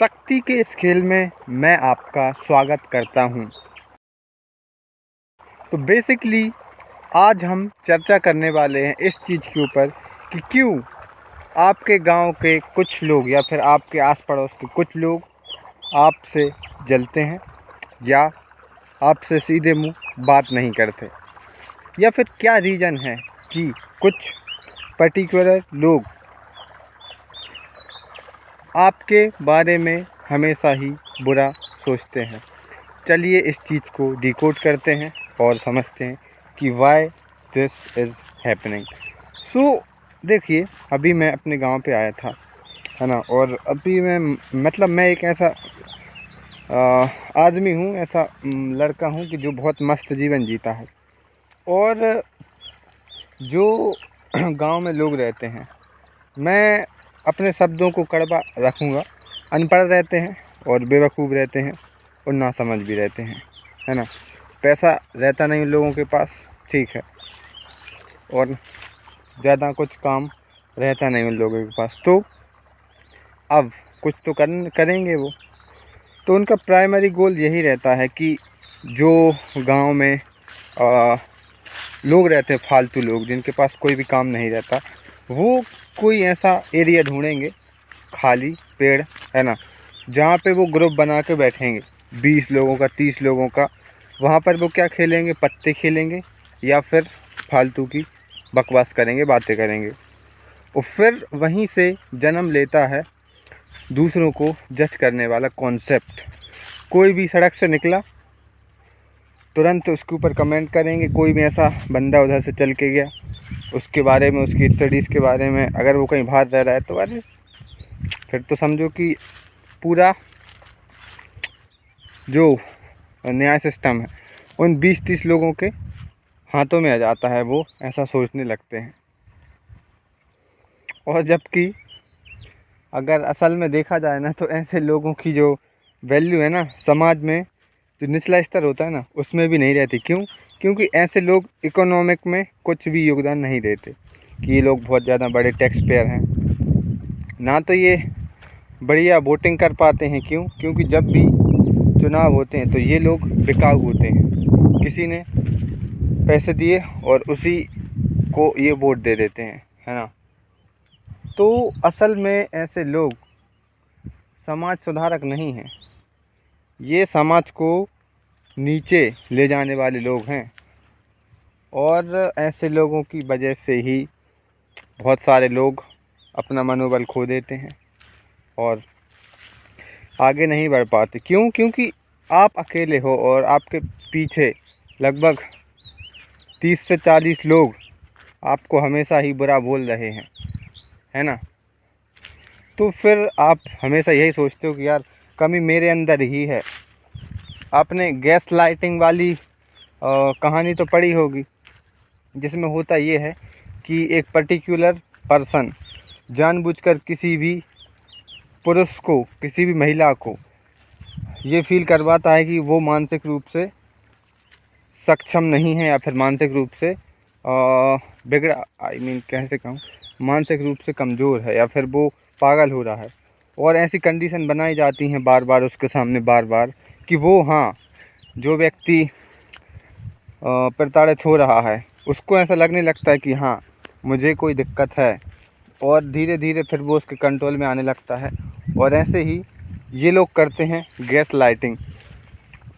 शक्ति के इस खेल में मैं आपका स्वागत करता हूं। तो बेसिकली आज हम चर्चा करने वाले हैं इस चीज़ के ऊपर कि क्यों आपके गांव के कुछ लोग या फिर आपके आस पड़ोस के कुछ लोग आपसे जलते हैं या आपसे सीधे मुंह बात नहीं करते, या फिर क्या रीज़न है कि कुछ पर्टिकुलर लोग आपके बारे में हमेशा ही बुरा सोचते हैं। चलिए इस चीज़ को डिकोड करते हैं और समझते हैं कि वाई दिस इज़ हैपनिंग। देखिए, अभी मैं अपने गांव पे आया था, है ना। और अभी मैं एक ऐसा आदमी हूँ, ऐसा लड़का हूँ कि जो बहुत मस्त जीवन जीता है। और जो गांव में लोग रहते हैं, मैं अपने शब्दों को कड़वा रखूँगा, अनपढ़ रहते हैं और बेवकूफ़ रहते हैं और नासमझ भी रहते हैं, है ना। पैसा रहता नहीं उन लोगों के पास, ठीक है, और ज़्यादा कुछ काम रहता नहीं उन लोगों के पास। तो अब कुछ तो करेंगे वो। तो उनका प्राइमरी गोल यही रहता है कि जो गांव में लोग रहते हैं, फालतू लोग जिनके पास कोई भी काम नहीं रहता, वो कोई ऐसा एरिया ढूंढेंगे, खाली पेड़, है ना, जहाँ पे वो ग्रुप बना के बैठेंगे 20 लोगों का, 30 लोगों का। वहाँ पर वो क्या खेलेंगे, पत्ते खेलेंगे या फिर फालतू की बकवास करेंगे, बातें करेंगे। और फिर वहीं से जन्म लेता है दूसरों को जज करने वाला कॉन्सेप्ट। कोई भी सड़क से निकला तुरंत उसके ऊपर कमेंट करेंगे। कोई भी ऐसा बंदा उधर से चल के गया, उसके बारे में, उसकी स्टडीज़ के बारे में, अगर वो कहीं बाहर रह रहा है तो अरे फिर तो समझो कि पूरा जो न्याय सिस्टम है उन 20-30 लोगों के हाथों में आ जाता है। वो ऐसा सोचने लगते हैं। और जबकि अगर असल में देखा जाए ना, तो ऐसे लोगों की जो वैल्यू है ना समाज में, जो निचला स्तर होता है ना, उसमें भी नहीं रहती। क्यों? क्योंकि ऐसे लोग इकोनॉमिक में कुछ भी योगदान नहीं देते। कि ये लोग बहुत ज़्यादा बड़े टैक्स पेयर हैं ना, तो ये बढ़िया वोटिंग कर पाते हैं। क्यों? क्योंकि जब भी चुनाव होते हैं तो ये लोग बिकाऊ होते हैं। किसी ने पैसे दिए और उसी को ये वोट दे देते हैं, है ना। तो असल में ऐसे लोग समाज सुधारक नहीं हैं, ये समाज को नीचे ले जाने वाले लोग हैं। और ऐसे लोगों की वजह से ही बहुत सारे लोग अपना मनोबल खो देते हैं और आगे नहीं बढ़ पाते। क्यों? क्योंकि आप अकेले हो और आपके पीछे लगभग 30 से 40 लोग आपको हमेशा ही बुरा बोल रहे हैं, है ना। तो फिर आप हमेशा यही सोचते हो कि यार कमी मेरे अंदर ही है। आपने गैस लाइटिंग वाली कहानी तो पढ़ी होगी, जिसमें होता ये है कि एक पर्टिकुलर पर्सन जानबूझकर किसी भी पुरुष को, किसी भी महिला को ये फील करवाता है कि वो मानसिक रूप से सक्षम नहीं है या फिर मानसिक रूप से बिगड़ा, कैसे कहूँ, मानसिक रूप से कमज़ोर है या फिर वो पागल हो रहा है। और ऐसी कंडीशन बनाई जाती हैं बार बार उसके सामने, बार बार, कि वो, हाँ, जो व्यक्ति प्रताड़ित हो रहा है उसको ऐसा लगने लगता है कि हाँ मुझे कोई दिक्कत है, और धीरे धीरे फिर वो उसके कंट्रोल में आने लगता है। और ऐसे ही ये लोग करते हैं गैस लाइटिंग।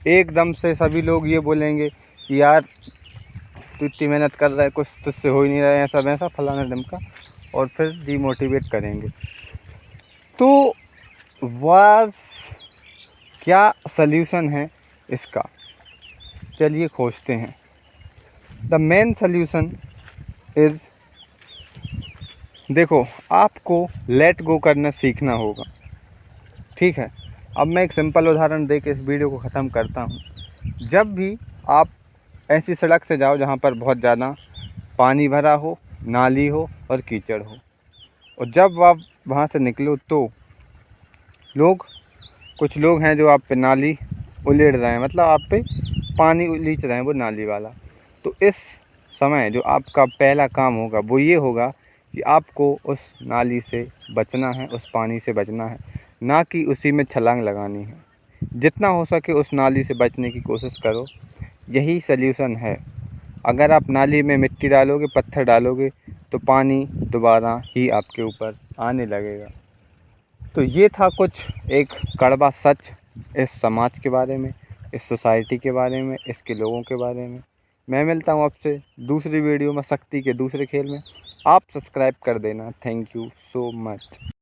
एकदम से सभी लोग ये बोलेंगे कि यार तू इतनी मेहनत कर रहा है, कुछ तुझसे हो ही नहीं रहा है, ऐसा वैसा फलाना ढिमका, और फिर डीमोटिवेट करेंगे। तो वाज क्या सल्यूशन है इसका? चलिए खोजते हैं। द मेन सल्यूशन इज़, देखो, आपको लेट गो करना सीखना होगा, ठीक है। अब मैं एक सिंपल उदाहरण दे के इस वीडियो को ख़त्म करता हूँ। जब भी आप ऐसी सड़क से जाओ जहाँ पर बहुत ज़्यादा पानी भरा हो, नाली हो और कीचड़ हो, और जब आप वहाँ से निकलो तो कुछ लोग हैं जो आप पे नाली उलेड़ रहे हैं, मतलब आप पे पानी उलीच रहे हैं, वो नाली वाला। तो इस समय जो आपका पहला काम होगा वो ये होगा कि आपको उस नाली से बचना है, उस पानी से बचना है। ना कि उसी में छलांग लगानी है। जितना हो सके उस नाली से बचने की कोशिश करो, यही सल्यूशन है। अगर आप नाली में मिट्टी डालोगे, पत्थर डालोगे, तो पानी दोबारा ही आपके ऊपर आने लगेगा। तो ये था कुछ एक कड़वा सच इस समाज के बारे में, इस सोसाइटी के बारे में, इसके लोगों के बारे में। मैं मिलता हूँ आपसे दूसरी वीडियो में, शक्ति के दूसरे खेल में। आप सब्सक्राइब कर देना। Thank you so much.